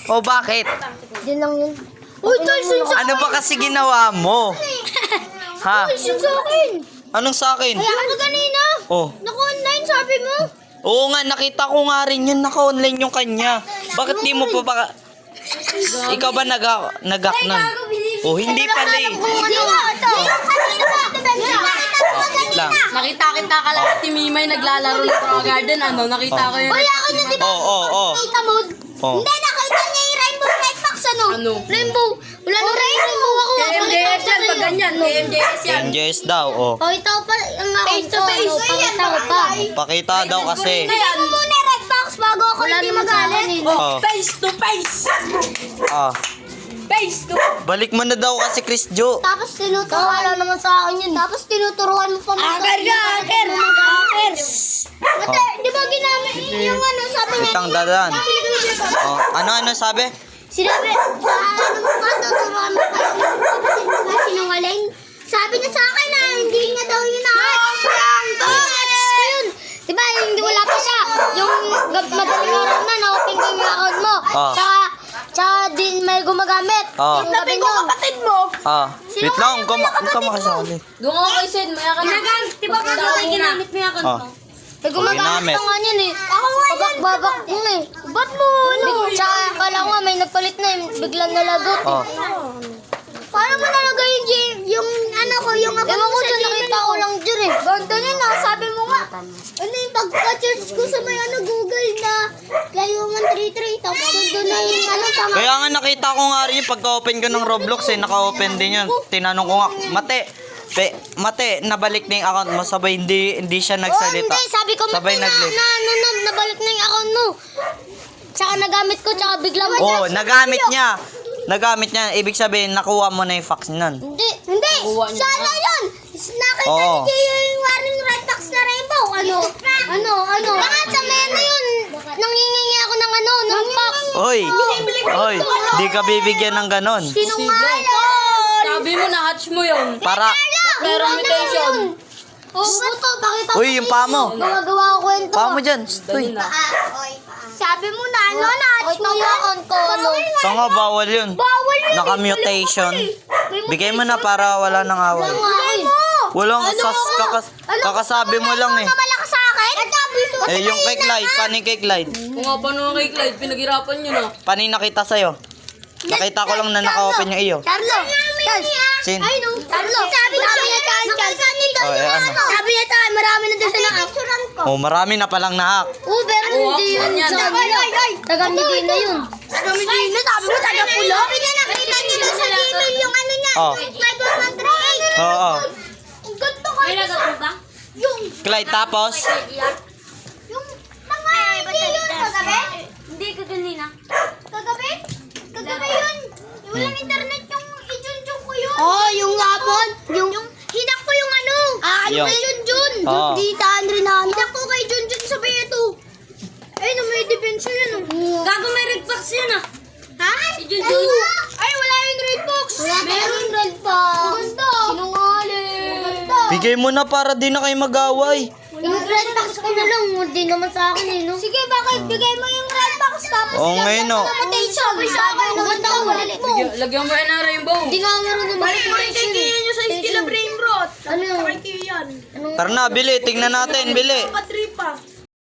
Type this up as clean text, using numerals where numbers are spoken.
O bakit? Yun lang yun. Uy, tol, yun sa Ano ba kasi ginawa mo? Ha? yun sa akin. Anong sa akin? Kaya ako kanina. Oh. Naka-online, sabi mo. Oo nga, nakita ko nga rin yun. Naka-online yung kanya. Bakit di mo pa baka... Ikaw ba nag-hack nun? Oh, hindi pala eh. Hindi nga, ito. Kanina ba? Wait lang. Nakita kita ka lang si Mimay naglalaro ng Pro Garden, ano? Nakita ko yun. Wala ka na, di ba? Oo. Kita mo? Oh. Hindi, nakita niya yung Rainbow Red Fox, ano? Ano? Rainbow. Wala na rainbow ako. KMJS yan, pag ganyan. KMJS yan. NJS daw, oh. Pakita ko pa ang account ko. Ano, pakita ko pa. Pakita daw kasi. Tignan mo muna yung Red Fox bago ako hindi magalit. Oh. Face to face! Ah. Face to... Balik mo na daw kasi, Chris Jo. Tapos tinuturuan. Wala naman sa akin yun. Tapos tinuturuan mo pa mga. Aker! Di ba ginamit yung ano, sabi niya? Itang dadan. Oh, ano sabi? Sinabi, sa ano mo pa, tuturuan mo pa yung sinungaling. Sabi niya sa akin na hindi niya daw yun na. Di ba, hindi wala pa siya. Yung madaling araw na, na-open ko yung account mo. Ah. Tsaka din may gumagamit. Ah. Yung gabi nyo. mo! Ah. Wait lang, huwag ka makasali. Doon ako kay Sid, maya ka na. Di ba kasi ginamit mo yung account Ah. mo? May gumagamit ginamit. na nga yun eh. Ako nga yan. Babak yun eh. Ba't mo ano? Tsaka akala ko nga may nagpalit na eh. Biglang nalagot eh. Oh. Paano mo nalagay yung ano ko, yung account mo sa Gmail? Nakita ko lang dyan eh. Ganda niya na, sabi mo nga. Ano yung pagka-search ko sa may ano Google na Layungan 33. Tapos doon na yung ano tama. Kaya nga nakita ko nga rin yung pagka-open ko ng Roblox eh, naka-open din yun. Tinanong ko nga, Mate, nabalik na yung account mo, sabay hindi siya nagsalita. Hindi, sabi ko sabay nabalik na yung account mo. Tsaka nagamit ko, tsaka bigla mo. Oh, nagamit niya. Ibig sabihin, nakuha mo na yung fax nun. Hindi. Sana yun. Nakita Oo. niyo yung waring red box na rainbow. Ano? Baka sa menu yun. Nangingingi ako ng ano, ng box. Oy, di ka bibigyan ng ganon. Sinungaling. Sabi mo na hatch mo yun. Para, Meron mutation. Oo, ito, pakita uy, yung paa mo. Gumagawa ko kwento. Paa mo dyan. Uy, Sabi mo na, ano na? Ito yung account ko, ano? tanga, bawal yun. Bawal yun. Naka-mutation. Bigay mo na para wala nang away. Bigay mo. Walang kakasabi mo lang eh. Malakas sa akin? Eh, yung cake light, paning cake light. Kung nga pa nung kay Clyde, pinaghirapan nyo na. Paning nakita sa'yo. Nakita ko lang na naka-open yung iyo. Carlo. Sin? Ay, no. Carlo. Sabi niya Oh, eh, ano? Sabi niya tayo, marami na din siya na Oh, marami na palang na-hack. Pero hindi yun. yan. Taga-Medina na yun. Taga-Medina? Sabi mo taga-Pulo? Sabi niya, nakita niya na sa Gmail yung ano niya. Oh. 513. Oo. Ang ganto ka. May nagatuloy ba? Yung, Clyde, tapos? yung, mga hindi yun. Kagabi? Hindi, kaganina. Kagabi? Kagabi yun. Yung walang internet yung i-junjun ko yun. Oh, yung hapon? Yung hinak ko yung ano. Yung kay Junjun. Oo. Gitaan rin na. Hinak ko kay Junjun sa Beto. Ay, no, may depensa yun. Gago may red box yun ah. Ha? Si Junjun? Ay, wala yung red box. Meron red box. Sinungaling. Bigay mo na para di na kayo mag-away. Yung red box ko na lang, hindi naman sa akin eh, no? Sige, bakit? Bigay mo yung red box tapos Oo, ngayon o. sabi sa akin, maganda ko, balik mo. Lagyan mo yan ng rainbow. Hindi nga meron naman. Balik mo rin kay Kian yung sa Brain Bro. Ano yun? Tara na, bili. Tingnan natin, bili. Patripa.